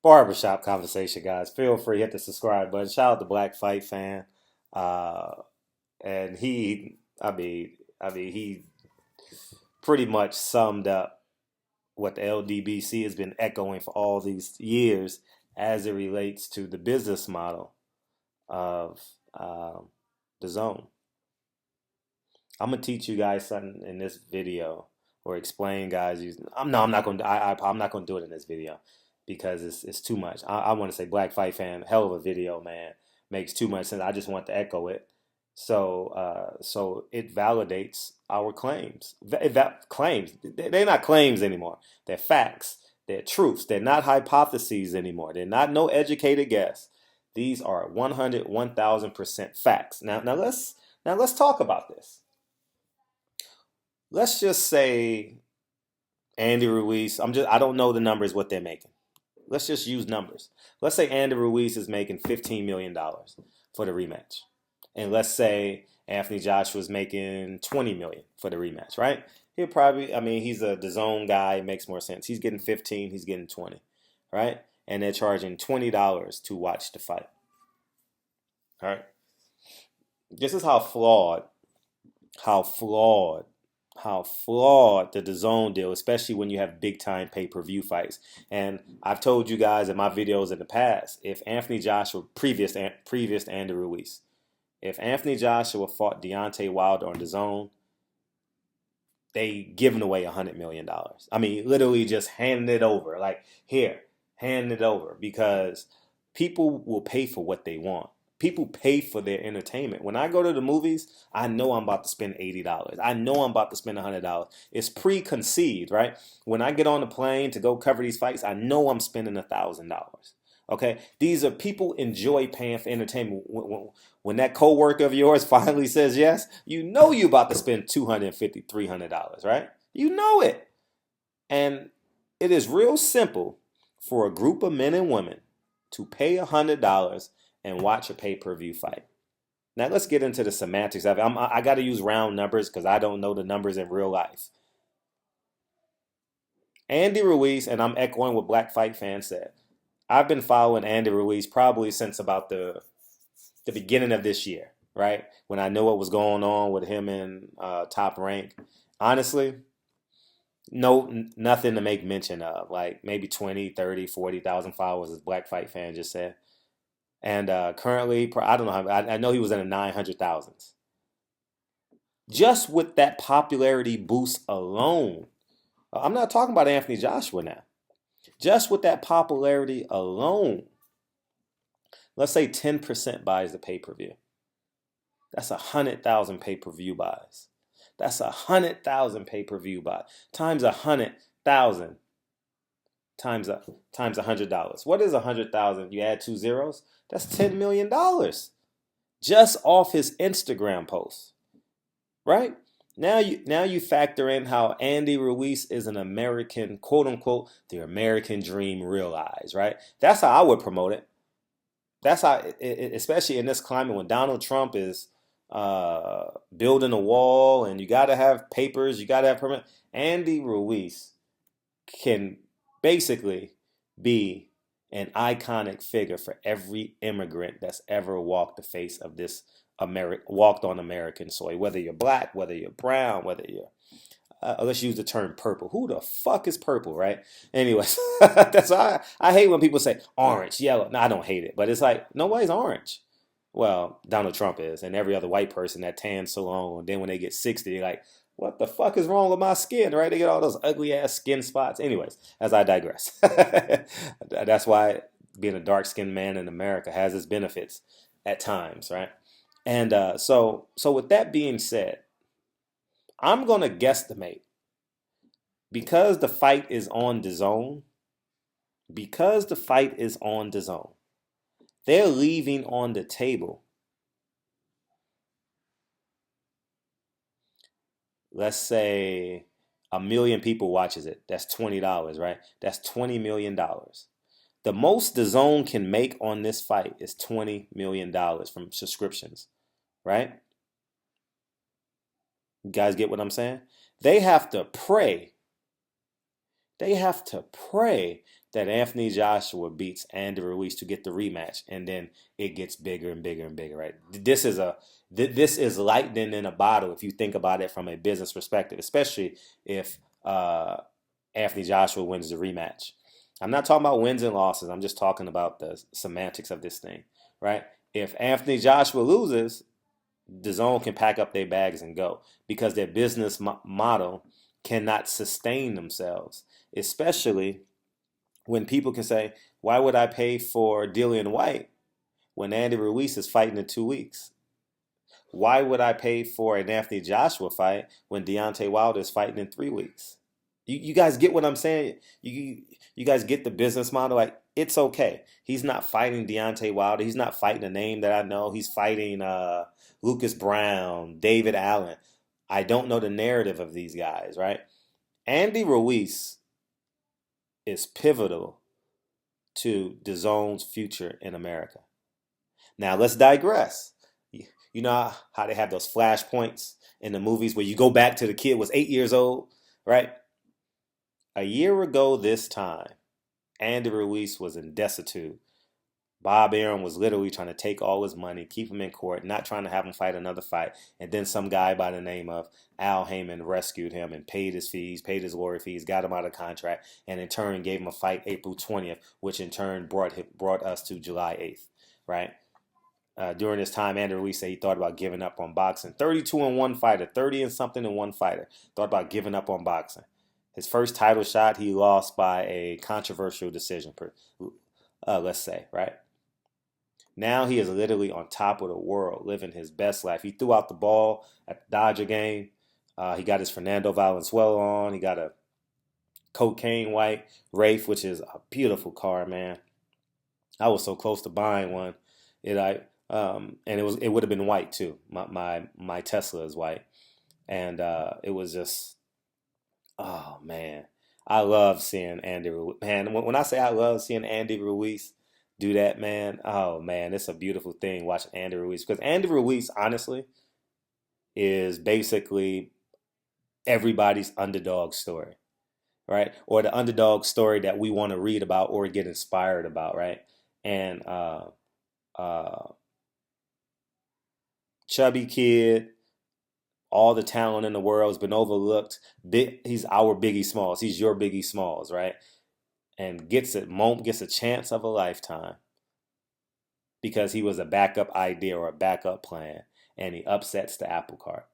barbershop conversation, guys. Feel free, hit the subscribe button. Shout out to Black Fight Fan. Uh, and he pretty much summed up what the LDBC has been echoing for all these years as it relates to the business model of the zone. I'm gonna teach you guys something in this video, or explain, guys. I'm not gonna. I'm not gonna do it in this video because it's too much. I want to say Black Fight Fan, hell of a video, man. Makes too much sense. I just want to echo it. So it validates our claims. Claims. They're not claims anymore. They're facts. They're truths. They're not hypotheses anymore. They're not no educated guess. These are 100, 1000% facts. Now let's talk about this. Let's just say Andy Ruiz. I don't know the numbers what they're making. Let's just use numbers. Let's say Andy Ruiz is making $15 million for the rematch. And let's say Anthony Joshus is making $20 million for the rematch, right? He'll probably, he's a DAZN guy, it makes more sense. He's getting 15, he's getting 20, right? And they're charging $20 to watch the fight. All right. This is how flawed the DAZN deal, especially when you have big time pay-per-view fights. And I've told you guys in my videos in the past, if Anthony Joshua, previous Andy Ruiz, if Anthony Joshua fought Deontay Wilder on DAZN, they giving away $100 million. Literally just handing it over. Like, here, hand it over, because people will pay for what they want. People pay for their entertainment. When I go to the movies, I know I'm about to spend $80. I know I'm about to spend $100. It's preconceived, right? When I get on the plane to go cover these fights, I know I'm spending $1,000. Okay? These are people enjoy paying for entertainment. When that coworker of yours finally says yes, you know you're about to spend $250, $300, right? You know it. And it is real simple for a group of men and women to pay $100 and watch a pay-per-view fight. Now let's get into the semantics of it. I got to use round numbers because I don't know the numbers in real life. Andy Ruiz, and I'm echoing what Black Fight Fan said. I've been following Andy Ruiz probably since about the beginning of this year, right? When I knew what was going on with him in Top Rank. Honestly, nothing to make mention of. Like maybe 20, 30, 40,000 followers, as Black Fight Fan just said. And currently, I don't know, I know he was in the 900,000s. Just with that popularity boost alone, I'm not talking about Anthony Joshua now. Just with that popularity alone, let's say 10% buys the pay-per-view. That's 100,000 pay-per-view buys. That's 100,000 pay-per-view buys. Times 100,000 times $100. What is 100,000? You add two zeros? That's $10 million. Just off his Instagram post. Right? Now you factor in how Andy Ruiz is an American, quote unquote, the American dream realized, right? That's how I would promote it. That's how, especially in this climate when Donald Trump is building a wall and you got to have papers, you got to have permit. Andy Ruiz can basically be an iconic figure for every immigrant that's ever walked the face of this walked on American soil. Whether you're black, whether you're brown, whether you're let's use the term purple. Who the fuck is purple, right? Anyways, that's why I hate when people say orange, yellow. No, I don't hate it, but it's like nobody's orange. Well, Donald Trump is, and every other white person that tans so long, and then when they get 60, they're like, what the fuck is wrong with my skin, right? They get all those ugly ass skin spots. Anyways, as I digress. That's why being a dark skinned man in America has its benefits at times, right? And so with that being said, I'm going to guesstimate, because the fight is on DAZN, they're leaving on the table, let's say 1 million people watches it. That's $20, right? That's $20 million. The most DAZN can make on this fight is $20 million from subscriptions, right? You guys get what I'm saying? They have to pray that Anthony Joshua beats Andy Ruiz to get the rematch, and then it gets bigger and bigger and bigger, right? This is lightning in a bottle if you think about it from a business perspective, especially if Anthony Joshua wins the rematch. I'm not talking about wins and losses. I'm just talking about the semantics of this thing, right? If Anthony Joshua loses, DAZN can pack up their bags and go because their business model cannot sustain themselves, especially when people can say, why would I pay for Dillian White when Andy Ruiz is fighting in 2 weeks? Why would I pay for an Anthony Joshua fight when Deontay Wilder is fighting in 3 weeks? You guys get what I'm saying? You guys get the business model? Like, it's okay. He's not fighting Deontay Wilder. He's not fighting a name that I know. He's fighting Lucas Brown, David Allen. I don't know the narrative of these guys, right? Andy Ruiz is pivotal to DAZN's future in America. Now, let's digress. You know how they have those flashpoints in the movies where you go back to the kid was 8 years old, right? A year ago this time, Andy Ruiz was in destitute. Bob Arum was literally trying to take all his money, keep him in court, not trying to have him fight another fight. And then some guy by the name of Al Heyman rescued him and paid his fees, paid his lawyer fees, got him out of contract, and in turn gave him a fight April 20th, which in turn brought us to July 8th, right? During this time, Andy Ruiz said he thought about giving up on boxing. 32-1 fighter, 30 and something and one fighter. Thought about giving up on boxing. His first title shot, he lost by a controversial decision, let's say, right? Now he is literally on top of the world, living his best life. He threw out the ball at the Dodger game. He got his Fernando Valenzuela on. He got a cocaine white Wraith, which is a beautiful car, man. I was so close to buying one. And it would have been white too. My Tesla is white, and it was just, oh man, I love seeing Andy Ruiz. Man, when I say I love seeing Andy Ruiz do that, man, oh man, it's a beautiful thing watching Andy Ruiz, because Andy Ruiz, honestly, is basically everybody's underdog story, right? Or the underdog story that we want to read about or get inspired about, right? And chubby kid, all the talent in the world has been overlooked. He's our Biggie Smalls. He's your Biggie Smalls, right? And gets a chance of a lifetime because he was a backup idea or a backup plan, and he upsets the apple cart.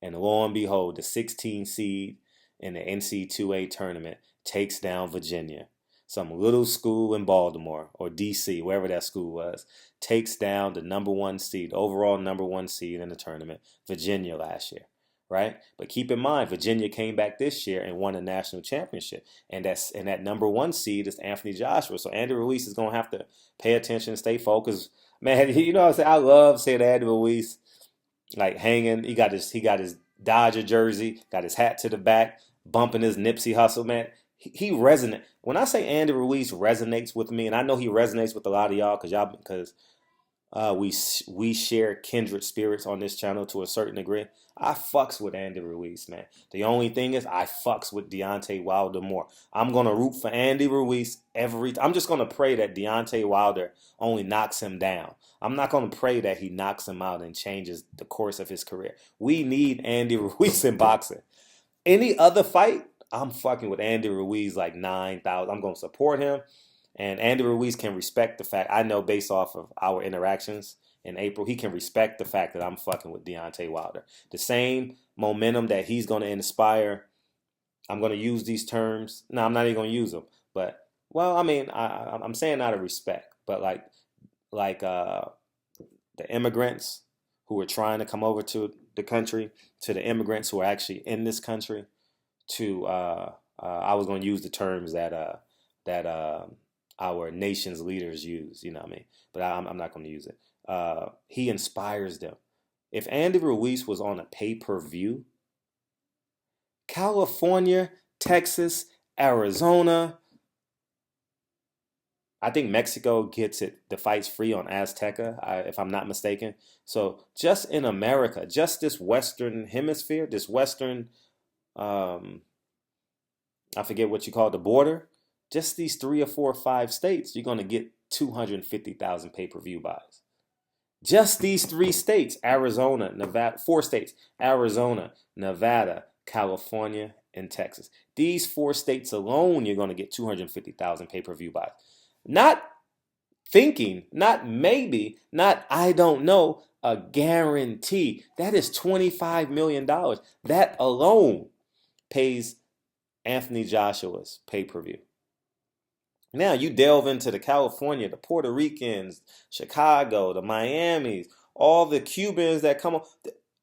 And lo and behold, the 16 seed in the NC2A tournament takes down Virginia. Some little school in Baltimore or DC, wherever that school was, takes down the overall number one seed in the tournament, Virginia last year, right? But keep in mind, Virginia came back this year and won a national championship, and that number one seed is Anthony Joshua. So Andy Ruiz is gonna have to pay attention, stay focused. Man, you know what I'm saying? I love seeing Andy Ruiz like hanging. He got his Dodger jersey, got his hat to the back, bumping his Nipsey Hussle, man. He resonates. When I say Andy Ruiz resonates with me, and I know he resonates with a lot of y'all because we share kindred spirits on this channel to a certain degree. I fucks with Andy Ruiz, man. The only thing is I fucks with Deontay Wilder more. I'm gonna root for Andy Ruiz I'm just gonna pray that Deontay Wilder only knocks him down. I'm not gonna pray that he knocks him out and changes the course of his career. We need Andy Ruiz in boxing. Any other fight, I'm fucking with Andy Ruiz like 9,000. I'm going to support him. And Andy Ruiz can respect the fact, I know based off of our interactions in April, he can respect the fact that I'm fucking with Deontay Wilder. The same momentum that he's going to inspire, I'm going to use these terms. No, I'm not even going to use them. But, well, I mean, I'm saying out of respect. But like the immigrants who are trying to come over to the country, to the immigrants who are actually in this country, to I was going to use the terms that our nation's leaders use, you know what I mean? But I'm not going to use it. He inspires them. If Andy Ruiz was on a pay-per-view, California, Texas, Arizona, I think Mexico gets the fights free on Azteca, if I'm not mistaken. So just in America, just this Western hemisphere, this Western, I forget what you call it, the border, Just these 3 or 4 or 5 states, you're going to get 250,000 pay-per-view buys. Just these 3 states, Arizona, Nevada, 4 states, Arizona, Nevada, California, and Texas. These 4 states alone, you're going to get 250,000 pay-per-view buys. Not thinking, not maybe, not I don't know, a guarantee. That is $25 million. That alone pays Anthony Joshua's pay-per-view. Now you delve into the California, the Puerto Ricans, Chicago, the Miamis, all the Cubans that come on.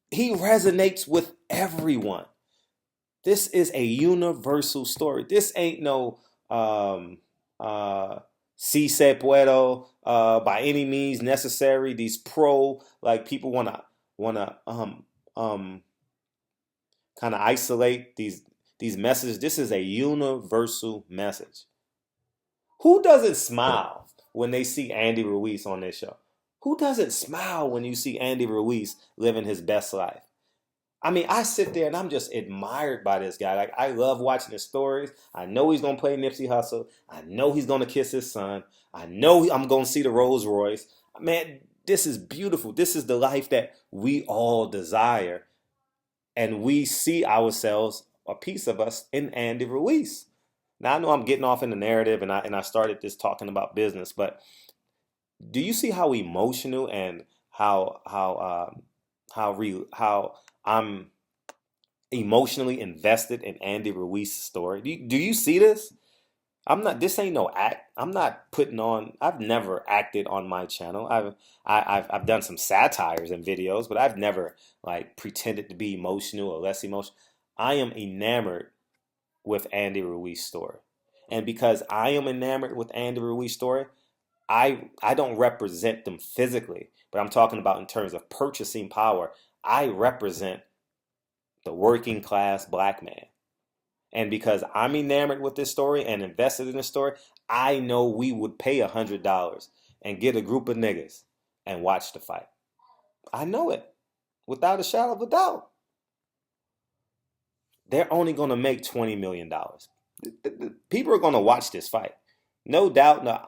He resonates with everyone. This is a universal story. This ain't no si se puedo by any means necessary. These like people wanna kind of isolate these messages. This is a universal message. Who doesn't smile when they see Andy Ruiz on this show? Who doesn't smile when you see Andy Ruiz living his best life? I mean, I sit there and I'm just admired by this guy. Like, I love watching his stories. I know he's going to play Nipsey Hussle. I know he's going to kiss his son. I know I'm going to see the Rolls Royce. Man, this is beautiful. This is the life that we all desire. And we see ourselves, a piece of us, in Andy Ruiz. Now, I know I'm getting off in the narrative, and I started this talking about business, but do you see how emotional and how I'm emotionally invested in Andy Ruiz's story? Do you see this? This ain't no act. I'm not putting on. I've never acted on my channel. I've done some satires and videos, but I've never like pretended to be emotional or less emotional. I am enamored with Andy Ruiz's story. And because I am enamored with Andy Ruiz's story, I don't represent them physically, but I'm talking about in terms of purchasing power. I represent the working class black man. And because I'm enamored with this story and invested in this story, I know we would pay $100 and get a group of niggas and watch the fight. I know it without a shadow of a doubt. They're only going to make $20 million. People are going to watch this fight. No doubt. No,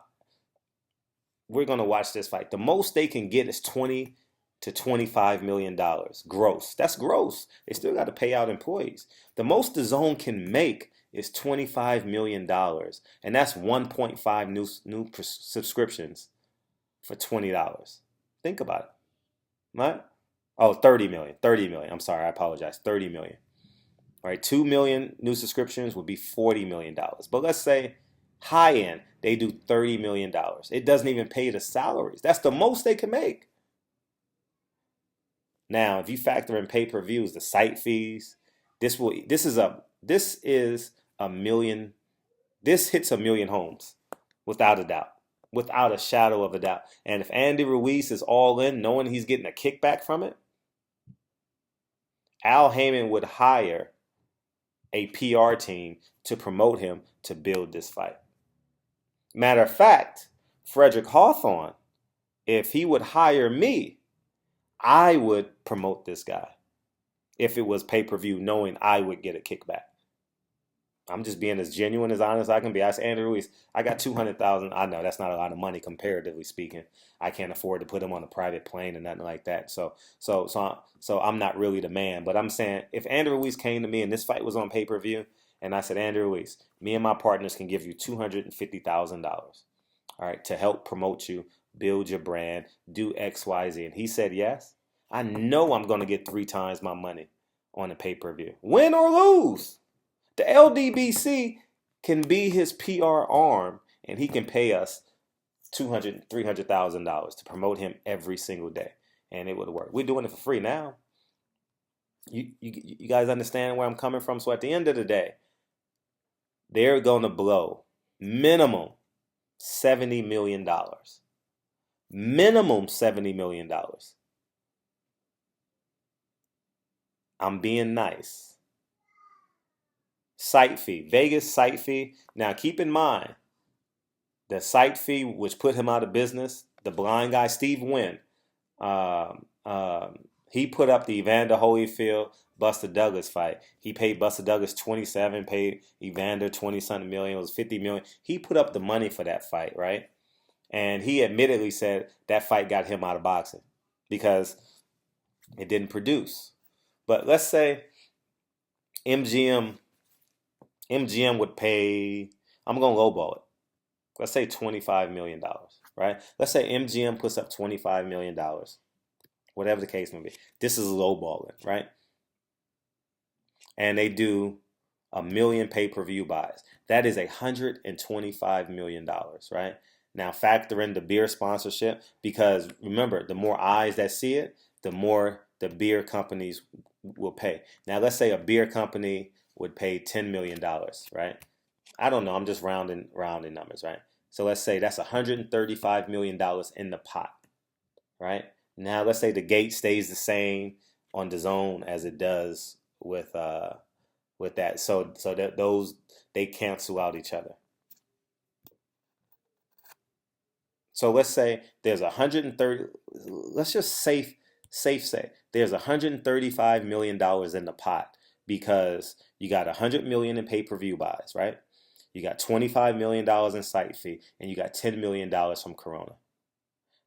we're going to watch this fight. The most they can get is $20 to $25 million gross. That's gross. They still got to pay out employees. The most DAZN can make is $25 million. And that's 1.5 new subscriptions for $20. Think about it. Right? Oh, 30 million. 30 million. I'm sorry. I apologize. 30 million. All right, 2 million new subscriptions would be $40 million. But let's say high end, they do $30 million. It doesn't even pay the salaries. That's the most they can make. Now, if you factor in pay-per-views, the site fees, this is a million. This hits 1 million homes, without a doubt, without a shadow of a doubt. And if Andy Ruiz is all in, knowing he's getting a kickback from it, Al Heyman would hire a PR team to promote him to build this fight. Matter of fact, Frederick Hawthorne, if he would hire me, I would promote this guy if it was pay-per-view, knowing I would get a kickback. I'm just being as genuine, as honest as I can be. I said, Andy Ruiz, I got 200,000. I know that's not a lot of money comparatively speaking. I can't afford to put him on a private plane and nothing like that. So I'm not really the man. But I'm saying, if Andy Ruiz came to me and this fight was on pay-per-view, and I said, Andy Ruiz, me and my partners can give you $250,000, all right, to help promote you, build your brand, do X, Y, Z. And he said yes. I know I'm going to get 3 times my money on a pay-per-view, win or lose. The LDBC can be his PR arm, and he can pay us $200,000, $300,000 to promote him every single day, and it would work. We're doing it for free now. You guys understand where I'm coming from? So at the end of the day, they're going to blow minimum $70 million. Minimum $70 million. I'm being nice. Site fee, Vegas site fee. Now keep in mind, the site fee which put him out of business, the blind guy, Steve Wynn, He put up the Evander Holyfield Buster Douglas fight. He paid Buster Douglas 27, paid Evander 20 something million, it was 50 million. He put up the money for that fight, right? And he admittedly said that fight got him out of boxing because it didn't produce. But let's say MGM would pay, I'm going to lowball it. Let's say $25 million, right? Let's say MGM puts up $25 million, whatever the case may be. This is lowballing, right? And they do a million pay-per-view buys. That is $125 million, right? Now factor in the beer sponsorship, because remember, the more eyes that see it, the more the beer companies will pay. Now let's say a beer company would pay $10 million, right? I don't know, I'm just rounding numbers, right? So let's say that's $135 million in the pot, right? Now let's say the gate stays the same on DAZN as it does with that. So that those, they cancel out each other. So let's say there's 130, let's just safe say there's $135 million in the pot because you got $100 million in pay-per-view buys, right? You got $25 million in site fee, and you got $10 million from Corona.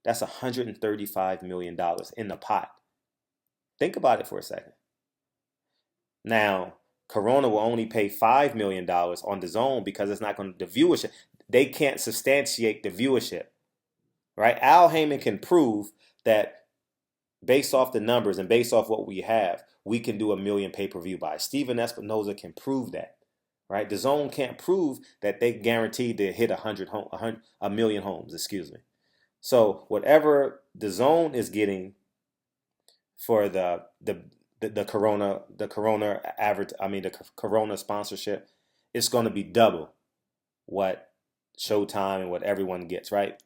That's $135 million in the pot. Think about it for a second. Now, Corona will only pay $5 million on DAZN because it's not going to, the viewership, they can't substantiate the viewership, right? Al Heyman can prove that based off the numbers and based off what we have, we can do a million pay-per-view buys. Steven Espinoza can prove that. Right, DAZN can't prove that they guaranteed to hit a million homes. Excuse me. So whatever DAZN is getting for the Corona Corona sponsorship, it's going to be double what Showtime and what everyone gets. Right,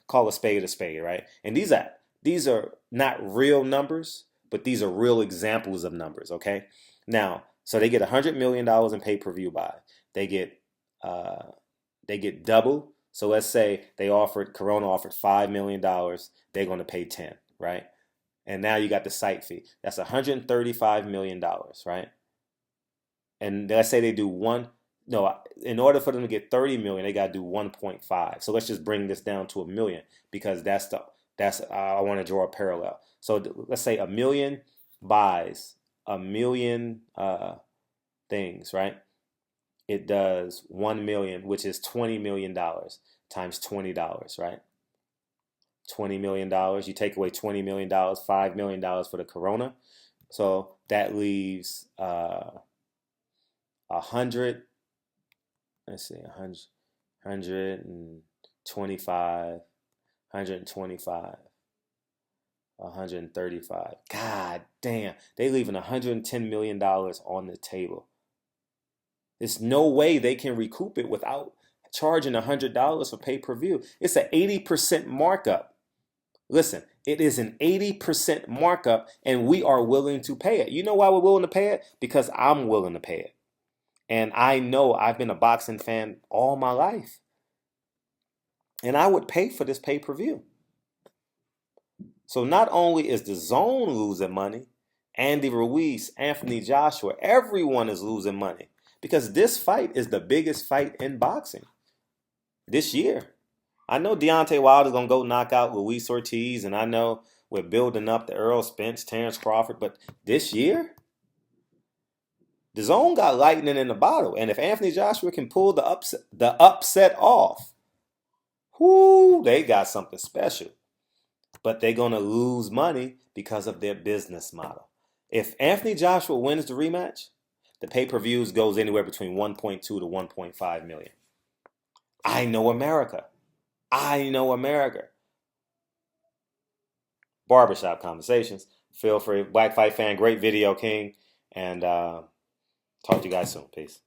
call a spade, right? And these are not real numbers, but these are real examples of numbers. Okay, now. So they get $100 million in pay-per-view buy. They get double. So let's say Corona offered $5 million. They're going to pay 10, right? And now you got the site fee. That's $135 million, right? And let's say they do in order for them to get 30 million, they got to do 1.5. So let's just bring this down to a million because I want to draw a parallel. So let's say a million buys, a million things, right? It does 1 million, which is $20 million times $20, right? $20 million. You take away $20 million, $5 million for the Corona. So that leaves 100. Let's see, 125, 135. God damn. They leaving $110 million on the table. There's no way they can recoup it without charging $100 for pay-per-view. It's an 80% markup. Listen, it is an 80% markup, and we are willing to pay it. You know why we're willing to pay it? Because I'm willing to pay it. And I know I've been a boxing fan all my life. And I would pay for this pay-per-view. So not only is DAZN losing money, Andy Ruiz, Anthony Joshua, everyone is losing money. Because this fight is the biggest fight in boxing this year. I know Deontay Wilder is going to go knock out Luis Ortiz, and I know we're building up the Errol Spence, Terrence Crawford, but this year, DAZN got lightning in the bottle. And if Anthony Joshua can pull the upset off, whoo, they got something special. But they're going to lose money because of their business model. If Anthony Joshua wins the rematch, the pay-per-views goes anywhere between 1.2 to 1.5 million. I know America. Barbershop Conversations. Feel free. Black Fight Fan, great video, King. And talk to you guys soon. Peace.